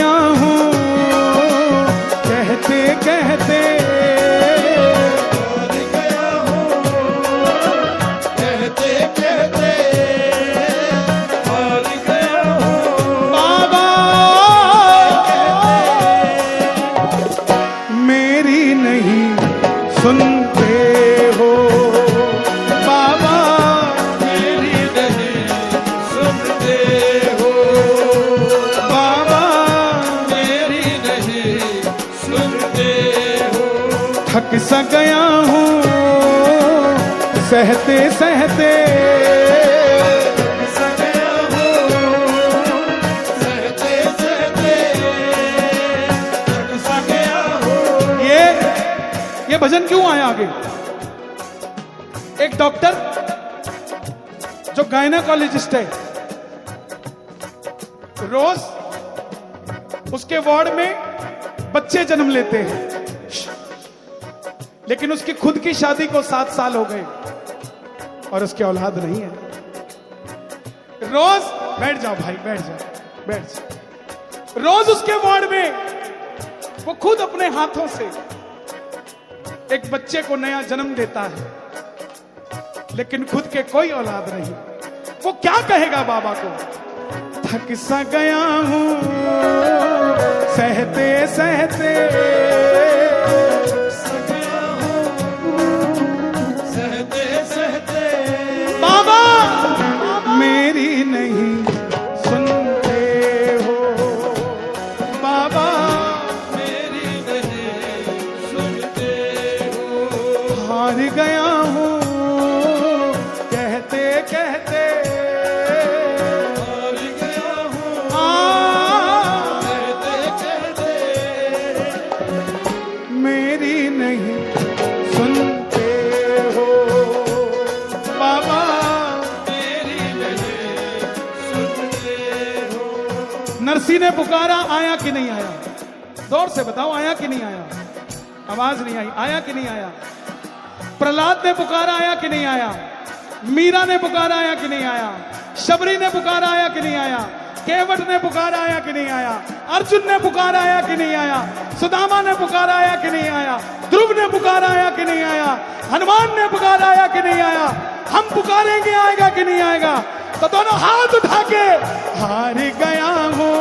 गया हूँ कहते कहते, हार गया हूँ कहते कहते, हार गया हूँ बाबा मेरी नहीं सुनते हो, बाबा मेरी नहीं सुनते हो, बाबा मेरी नहीं सुनते हो। थक सा गया हूँ सहते सहते, सा गया हूँ सहते सहते, थक सा गया हूँ। ये भजन क्यों आया आगे? एक डॉक्टर जो गायनेकोलॉजिस्ट है, रोज उसके वार्ड में बच्चे जन्म लेते हैं, लेकिन उसकी खुद की शादी को 7 साल हो गए और उसकी औलाद नहीं है। रोज बैठ जाओ भाई, बैठ जाओ, बैठ जाओ। रोज उसके वार्ड में वो खुद अपने हाथों से एक बच्चे को नया जन्म देता है, लेकिन खुद के कोई औलाद नहीं। वो क्या कहेगा बाबा को? थक सा गया हूं सहते सहते, सहते सहते, बाबा मेरी नहीं सुनते हो, बाबा मेरी नहीं सुनते हो। हार गया हूं कहते कहते, हार गया हूँ आ, कहते कहते, मेरी नहीं सुनते हो, बाबा मेरी नहीं सुनते हो। नरसी ने पुकारा, आया कि नहीं आया? जोर से बताओ, आया कि नहीं आया? आवाज नहीं आई, आया कि नहीं आया? प्रहलाद ने पुकारा, आया कि नहीं आया? मीरा ने पुकारा, आया कि नहीं आया? शबरी ने पुकारा, आया कि नहीं आया? केवट ने पुकारा, आया कि नहीं आया? अर्जुन ने पुकारा, आया कि नहीं आया? सुदामा ने पुकारा, आया कि नहीं आया? ध्रुव ने पुकारा, आया कि नहीं आया? हनुमान ने पुकारा, आया कि नहीं आया? हम पुकारेंगे, आएगा कि नहीं आएगा? तो दोनों हाथ उठा के हार गया हूं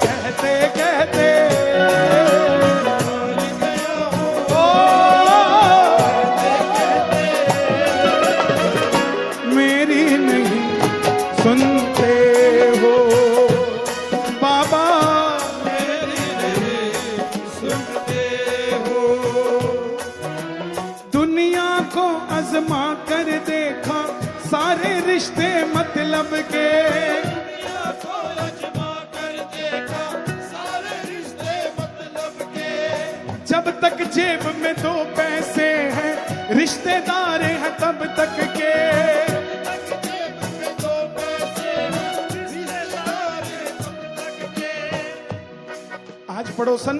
कहते कहते, ओ मेरी नहीं सुनते हो, बाबा मेरी नहीं सुनते हो। दुनिया को आजमा कर देखा सारे रिश्ते मतलब के, दुनिया को आजमा कर देखा सारे रिश्ते मतलब के, जब तक जेब में 2 पैसे हैं रिश्तेदार हैं तब तक के, जेब में 2 पैसे रिश्तेदार हैं तब तक के। आज पड़ोसन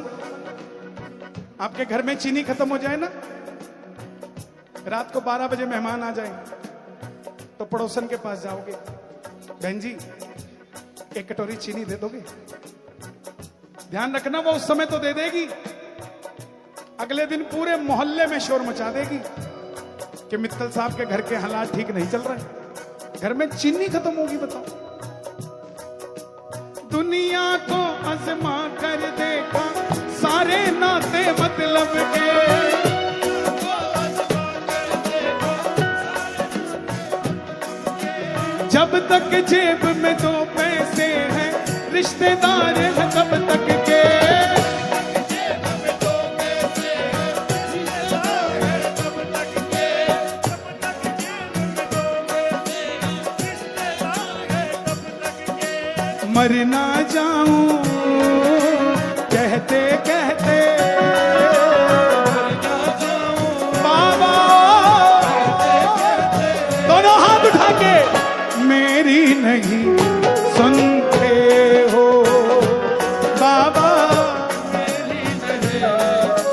आपके घर में चीनी खत्म हो जाए ना, रात को 12 बजे मेहमान आ जाए तो पड़ोसन के पास जाओगे, बहन जी 1 कटोरी चीनी दे दोगे? ध्यान रखना वो उस समय तो दे देगी, अगले दिन पूरे मोहल्ले में शोर मचा देगी कि मित्तल साहब के घर के हालात ठीक नहीं चल रहे, घर में चीनी खत्म होगी। बताओ, दुनिया को आजमा कर देखा सारे नाते मतलब के, जब तक जेब में 2 पैसे हैं रिश्तेदार हैं तब तक के, जेब में 2 पैसे रिश्तेदार हैं तब तक के, जब तक जेब में 2 पैसे रिश्तेदार हैं तब तक के। मर ना जाऊं कहते कहते, बाबा दोनों हाथ उठा के मेरी नहीं सुनते हो, बाबा मेरी नहीं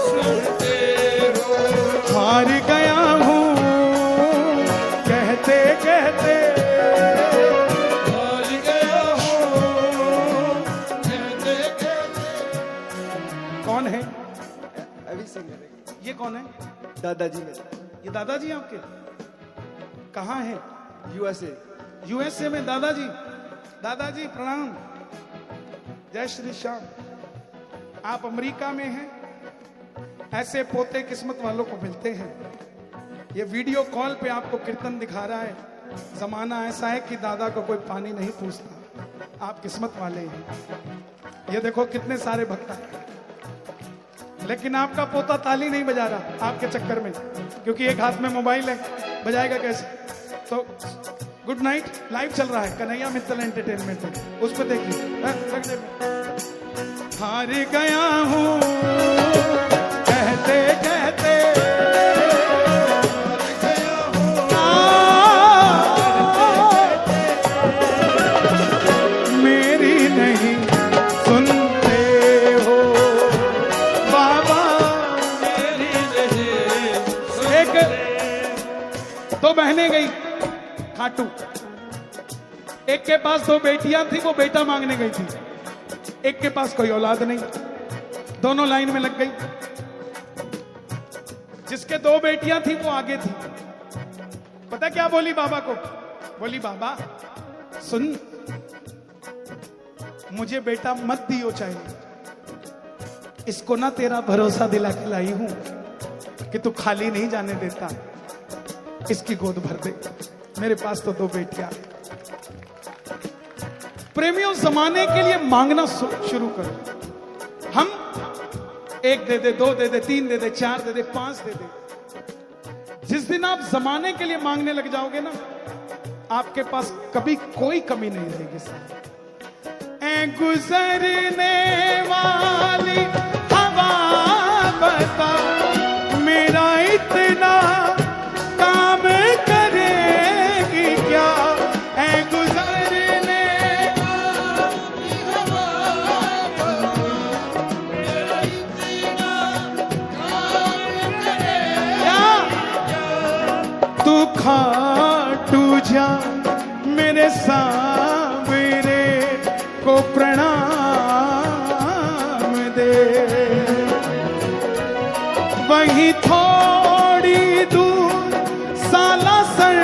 सुनते हो। हार गया हूं कहते कहते, हार गया हूँ कौन है? दादाजी मेरे, ये दादाजी आपके कहाँ हैं? यूएसए। यूएसए में दादाजी। दादाजी प्रणाम, जय श्री श्याम। आप अमेरिका में हैं, ऐसे पोते किस्मत वालों को मिलते हैं। ये वीडियो कॉल पे आपको कीर्तन दिखा रहा है। जमाना ऐसा है कि दादा को कोई पानी नहीं पूछता। आप किस्मत वाले हैं। ये देखो कितने सारे भक्त हैं, लेकिन आपका पोता ताली नहीं बजा रहा आपके चक्कर में, क्योंकि एक हाथ में मोबाइल है, बजाएगा कैसे? तो गुड नाइट लाइव चल रहा है कन्हैया मित्तल एंटरटेनमेंट में, उस पर देखिए। हार गया हूँ कहते कहते, मेरी नहीं सुनते हो बाबा, मेरी नहीं। एक दो बहनें गई खाटू, एक के पास दो बेटियां थी, वो बेटा मांगने गई थी। एक के पास कोई औलाद नहीं, दोनों लाइन में लग गई। जिसके दो बेटियां थी वो आगे थी। पता क्या बोली बाबा को? बोली बाबा सुन, मुझे बेटा मत दियो चाहिए, इसको ना तेरा भरोसा दिला के लाई हूं कि तू खाली नहीं जाने देता, इसकी गोद भर दे, मेरे पास तो दो बेटियां। प्रेमियों, जमाने के लिए मांगना शुरू करो। हम एक दे दे, दो दे दे, तीन दे दे, चार दे दे, पांच दे दे। जिस दिन आप जमाने के लिए मांगने लग जाओगे ना, आपके पास कभी कोई कमी नहीं रहेगी साहब। ऐ गुजरने वाली हवा बता, मेरा इतना काम करेगी क्या? ऐ गुजरने वाली हवा बता, मेरा इतना काम करेगा क्या? तू खाटू जा मेरे सांवरे को प्रणाम दे, वहीं थोड़ी दूर सालासर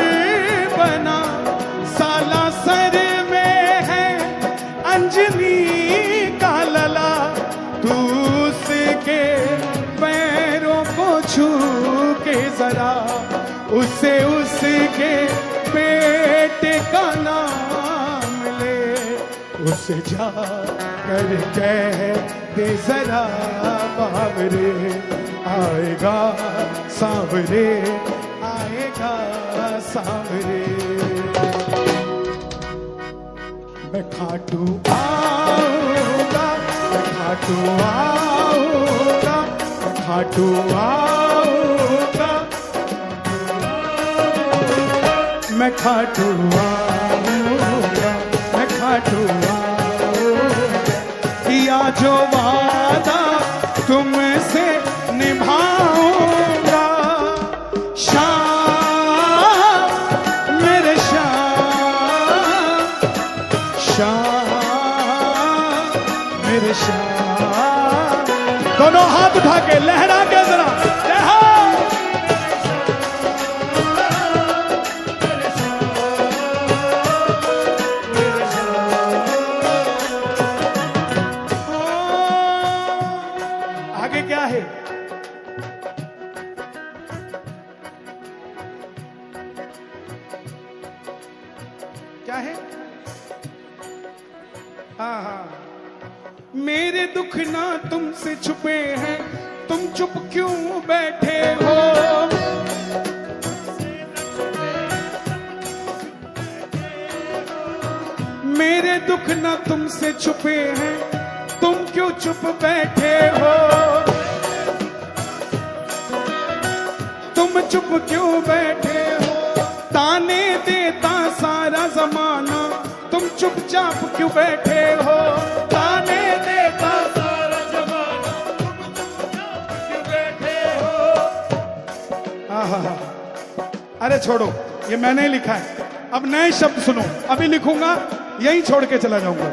बना, सालासर में है अंजनी का लला, तू उसके पैरों को छू के जरा उसे उसके बेटे का नाम ले, उसे जा कर कह दे जरा बाबरे, आएगा सांवरे, आएगा सांवरे। मैं खाटू आऊंगा, मैं खाटू आऊंगा, मैं खाटू आऊंगा, मैं खाटू आऊंगा, मैं खाटू आऊंगा। किया जो वादा तुमसे निभाऊंगा, शाम मेरे शाम, शाम मेरे शाम। दोनों हाथ उठा के लहरा के जरा जय हो। आगे क्या है? क्या है? हाँ, मेरे दुख ना तुमसे छुपे हैं, तुम चुप क्यों बैठे हो? मेरे दुख ना तुमसे छुपे हैं, तुम क्यों चुप बैठे हो? तुम चुप क्यों बैठे हो? ताने देता सारा जमाना, तुम चुपचाप क्यों बैठे हो? ताने देता सारा जमाना, तुम चुपचाप क्यों बैठे हो? अरे छोड़ो, ये मैंने लिखा है, अब नए शब्द सुनो। अभी लिखूंगा, यही छोड़ के चला जाऊंगा।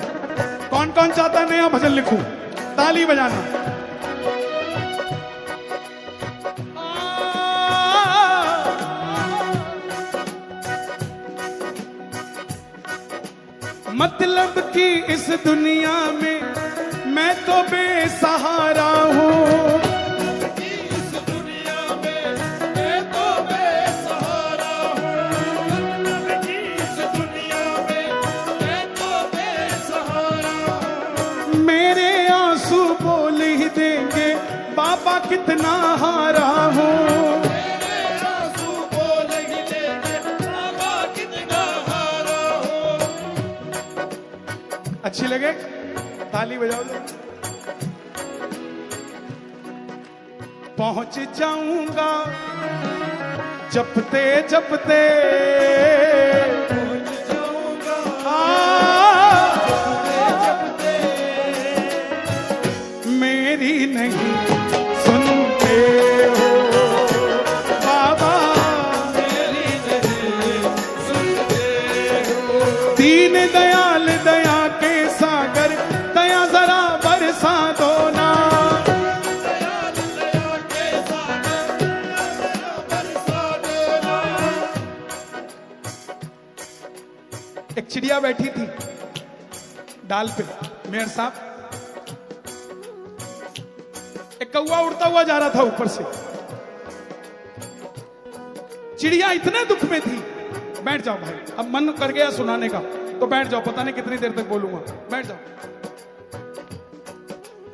कौन कौन चाहता है नया भजन लिखूं? ताली बजाना। मतलब कि इस दुनिया में मैं तो बेसहारा हूँ। इस दुनिया में मैं तो बेसहारा हूँ। मतलब कि इस दुनिया में मैं तो बेसहारा हूँ। मेरे आंसू बोल ही देंगे बाबा कितना हारा हूँ। मेरे आंसू बोल ही देंगे बाबा कितना हारा हूँ। अच्छी लगे? ताली बजाओ। पहुंच जाऊंगा जपते जपते, पहुंच जाऊंगा जपते मेरी नहीं सुनते हो बाबा, मेरी नहीं सुनते हो। दीन दयाल दया के सागर दया जरा बरसा दो ना। दयाल दया के सागर दया बरसा देना। एक चिड़िया बैठी थी डाल पे, मेयर साहब। एक कौवा उड़ता हुआ जा रहा था ऊपर से। चिड़िया इतने दुख में थी। बैठ जाओ भाई, अब मन कर गया सुनाने का तो बैठ जाओ, पता नहीं कितनी देर तक बोलूंगा, बैठ जाओ।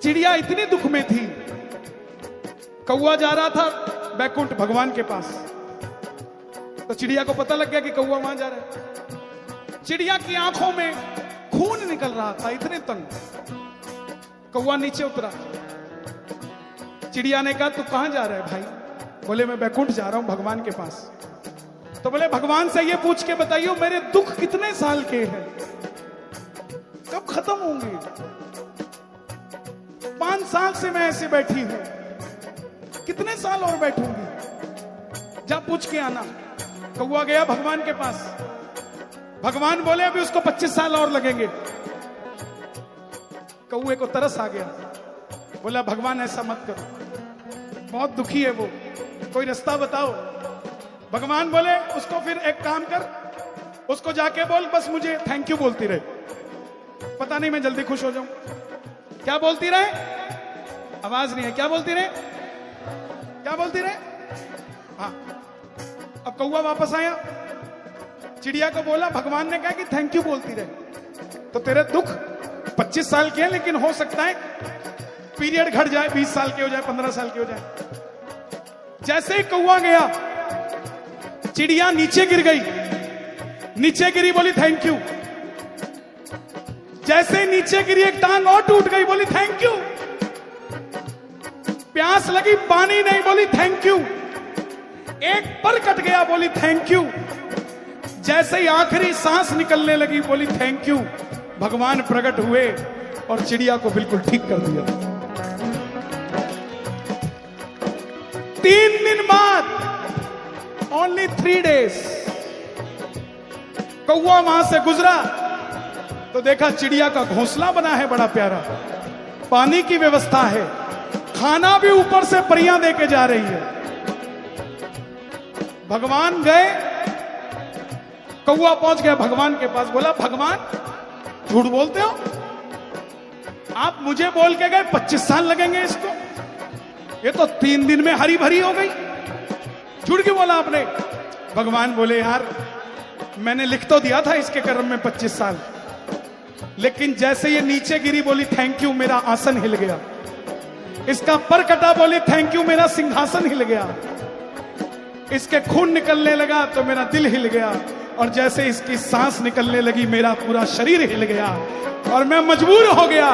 चिड़िया इतनी दुख में थी। कौवा जा रहा था बैकुंठ भगवान के पास, तो चिड़िया को पता लग गया कि कौवा वहां जा रहा है। चिड़िया की आंखों में खून निकल रहा था, इतने तंग। कौवा नीचे उतरा। चिड़िया ने कहा तू कहां जा रहा है भाई? बोले मैं बैकुंठ जा रहा हूं भगवान के पास। तो बोले भगवान से ये पूछ के बताइए मेरे दुख कितने साल के हैं, कब खत्म होंगे? 5 साल से मैं ऐसे बैठी हूं, कितने साल और बैठूंगी? जा पूछ के आना। कौवा गया भगवान के पास। भगवान बोले अभी उसको 25 साल और लगेंगे। कौवे को तरस आ गया। बोला भगवान ऐसा मत करो, बहुत दुखी है वो, कोई रास्ता बताओ। भगवान बोले उसको फिर एक काम कर, उसको जाके बोल बस मुझे थैंक यू बोलती रहे, पता नहीं मैं जल्दी खुश हो जाऊं। क्या बोलती रहे? आवाज नहीं है। क्या बोलती रहे? क्या बोलती रहे? हाँ। अब कौवा वापस आया, चिड़िया को बोला भगवान ने कहा कि थैंक यू बोलती रहे। तो तेरे दुख 25 साल के हैं, लेकिन हो सकता है पीरियड घट जाए, 20 साल के हो जाए, 15 साल के हो जाए। जैसे ही कौवा गया, चिड़िया नीचे गिर गई। नीचे गिरी, बोली थैंक यू। जैसे ही नीचे गिरी, एक टांग और टूट गई, बोली थैंक यू। प्यास लगी, पानी नहीं, बोली थैंक यू। एक पर कट गया, बोली थैंक यू। जैसे ही आखिरी सांस निकलने लगी, बोली थैंक यू। भगवान प्रकट हुए और चिड़िया को बिल्कुल ठीक कर दिया। 3 दिन बाद, ओनली 3 days, कौवा वहां से गुजरा तो देखा चिड़िया का घोंसला बना है बड़ा प्यारा, पानी की व्यवस्था है, खाना भी ऊपर से परियां देके जा रही है। भगवान गए, कौवा पहुंच गया भगवान के पास। बोला भगवान झूठ बोलते हो, आप मुझे बोल के गए 25 साल लगेंगे इसको, ये तो 3 दिन में हरी भरी हो गई, झूठ क्यों बोला आपने? भगवान बोले यार मैंने लिख तो दिया था इसके कर्म में 25 साल, लेकिन जैसे ये नीचे गिरी, बोली थैंक यू, मेरा आसन हिल गया। इसका पर कटा, बोली थैंक यू, मेरा सिंहासन हिल गया। इसके खून निकलने लगा तो मेरा दिल हिल गया, और जैसे इसकी सांस निकलने लगी मेरा पूरा शरीर हिल गया, और मैं मजबूर हो गया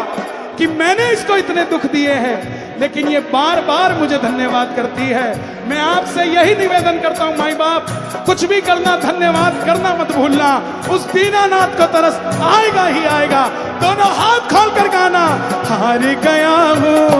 कि मैंने इसको इतने दुख दिए हैं, लेकिन ये बार बार मुझे धन्यवाद करती है। मैं आपसे यही निवेदन करता हूं माई बाप, कुछ भी करना धन्यवाद करना मत भूलना। उस दीनानाथ को तरस आएगा ही आएगा। दोनों हाथ खोलकर गाना, हार गया हूं